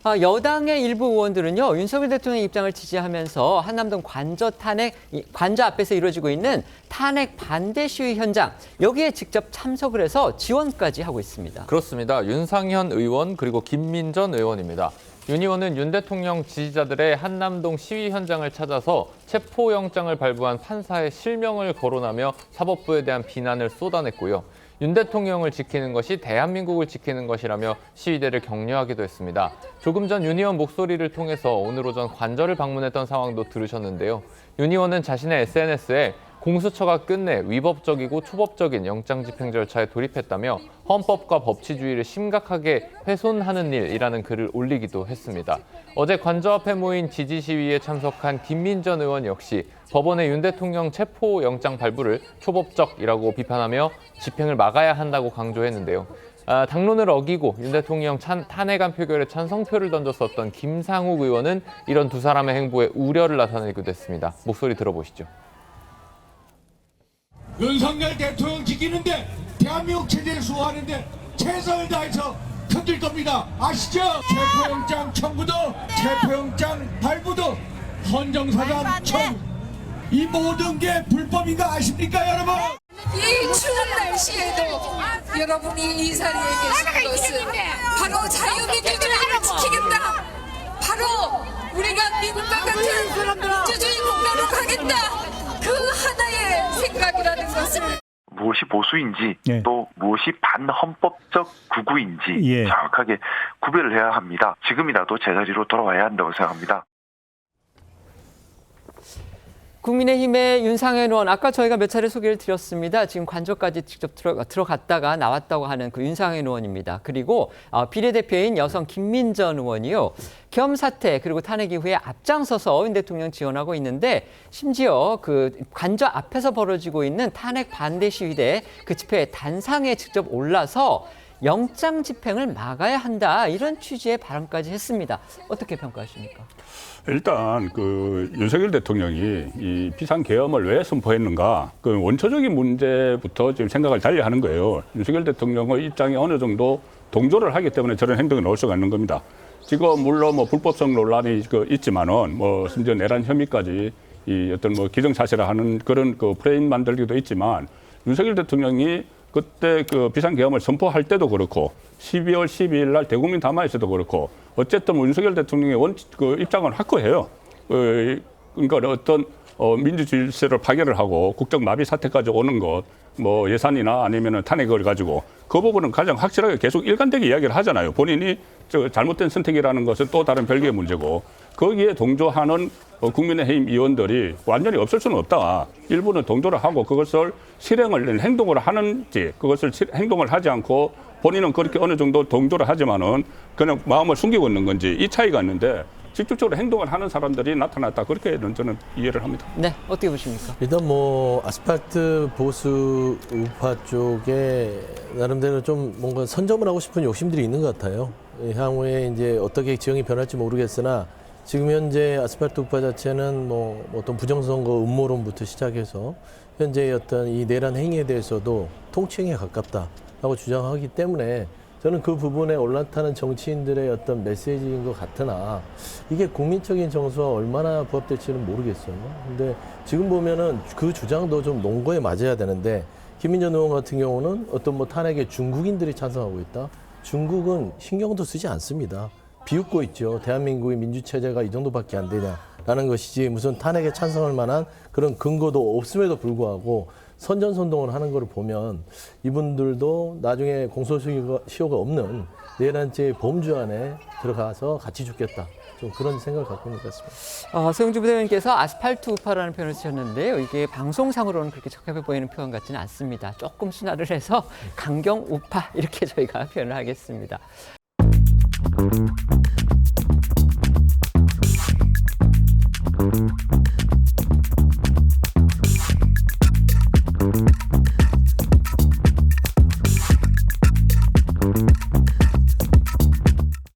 여당의 일부 의원들은요, 윤석열 대통령 입장을 지지하면서 한남동 관저 앞에서 이루어지고 있는 탄핵 반대 시위 현장, 여기에 직접 참석을 해서 지원까지 하고 있습니다. 그렇습니다. 윤상현 의원 그리고 김민전 의원입니다. 윤 의원은 윤 대통령 지지자들의 한남동 시위 현장을 찾아서 체포영장을 발부한 판사의 실명을 거론하며 사법부에 대한 비난을 쏟아냈고요. 윤 대통령을 지키는 것이 대한민국을 지키는 것이라며 시위대를 격려하기도 했습니다. 조금 전 윤 의원 목소리를 통해서 오늘 오전 관저를 방문했던 상황도 들으셨는데요. 윤 의원은 자신의 SNS에 공수처가 끝내 위법적이고 초법적인 영장 집행 절차에 돌입했다며 헌법과 법치주의를 심각하게 훼손하는 일이라는 글을 올리기도 했습니다. 어제 관저 앞에 모인 지지 시위에 참석한 김민전 의원 역시 법원의 윤 대통령 체포 영장 발부를 초법적이라고 비판하며 집행을 막아야 한다고 강조했는데요. 당론을 어기고 윤 대통령 탄핵안 표결에 찬성표를 던졌었던 김상욱 의원은 이런 두 사람의 행보에 우려를 나타내기도 했습니다. 목소리 들어보시죠. 윤석열 대통령 지키는데 대한민국 체제를 수호하는데 최선을 다해서 견딜 겁니다. 아시죠? 체포영장 청구도 체포영장 발부도 헌정사상 이 모든 게 불법인가 아십니까 여러분? 이 추운 날씨에도 여러분이 이 자리에 계신 것은 바로 자유민주주의를 지키겠다. 바로 우리가 미국과 같은 민주주의 국가로 가겠다. 그 하나의 생각이라는 것을 무엇이 보수인지 예. 또 무엇이 반헌법적 구구인지 예. 정확하게 구별을 해야 합니다. 지금이라도 제자리로 돌아와야 한다고 생각합니다. 국민의힘의 윤상현 의원, 아까 저희가 몇 차례 소개를 드렸습니다. 지금 관저까지 직접 들어갔다가 나왔다고 하는 그 윤상현 의원입니다. 그리고 비례대표인 여성 김민전 의원이요. 겸 사태 그리고 탄핵 이후에 앞장서서 윤 대통령 지원하고 있는데 심지어 그 관저 앞에서 벌어지고 있는 탄핵 반대 시위대 그 집회 단상에 직접 올라서 영장 집행을 막아야 한다, 이런 취지의 발언까지 했습니다. 어떻게 평가하십니까? 일단 그 윤석열 대통령이 이 비상계엄을 왜 선포했는가, 그 원초적인 문제부터 지금 생각을 달리하는 거예요. 윤석열 대통령의 입장이 어느 정도 동조를 하기 때문에 저런 행동이 나올 수가 있는 겁니다. 지금 물론 뭐 불법성 논란이 있지만은 뭐 심지어 내란 혐의까지 이 어떤 뭐 기정사실화 하는 그런 그 프레임 만들기도 있지만, 윤석열 대통령이 그때 그 비상계엄을 선포할 때도 그렇고 12월 12일 날 대국민 담화에서도 그렇고 어쨌든 윤석열 대통령의 그 입장은 확고해요. 그러니까 어떤 민주 질서를 파괴를 하고 국정 마비 사태까지 오는 것, 뭐 예산이나 아니면은 탄핵을 가지고 그 부분은 가장 확실하게 계속 일관되게 이야기를 하잖아요. 본인이 잘못된 선택이라는 것은 또 다른 별개의 문제고, 거기에 동조하는 국민의힘 의원들이 완전히 없을 수는 없다. 일부는 동조를 하고 그것을 실행을 행동을 하는지, 그것을 행동을 하지 않고 본인은 그렇게 어느 정도 동조를 하지만은 그냥 마음을 숨기고 있는 건지, 이 차이가 있는데 직접적으로 행동을 하는 사람들이 나타났다, 그렇게는 저는 이해를 합니다. 네, 어떻게 보십니까? 일단 뭐 아스팔트 보수 우파 쪽에 나름대로 좀 뭔가 선점을 하고 싶은 욕심들이 있는 것 같아요. 향후에 이제 어떻게 지형이 변할지 모르겠으나 지금 현재 아스팔트 우파 자체는 뭐 어떤 부정선거 음모론부터 시작해서 현재의 어떤 이 내란 행위에 대해서도 통치행위에 가깝다라고 주장하기 때문에 저는 그 부분에 올라타는 정치인들의 어떤 메시지인 것 같으나 이게 국민적인 정서와 얼마나 부합될지는 모르겠어요. 근데 지금 보면은 그 주장도 좀 논거에 맞아야 되는데, 김민전 의원 같은 경우는 어떤 뭐 탄핵에 중국인들이 찬성하고 있다. 중국은 신경도 쓰지 않습니다. 비웃고 있죠. 대한민국의 민주체제가 이 정도밖에 안 되냐라는 것이지, 무슨 탄핵에 찬성할 만한 그런 근거도 없음에도 불구하고 선전선동을 하는 것을 보면 이분들도 나중에 공소시효가 없는 내란죄 범주 안에 들어가서 같이 죽겠다, 좀 그런 생각을 갖고 있는 것 같습니다. 서영주 부대변인께서 아스팔트 우파라는 표현을 쓰셨는데요. 이게 방송상으로는 그렇게 적합해 보이는 표현 같지는 않습니다. 조금 순화를 해서 강경 우파, 이렇게 저희가 표현을 하겠습니다.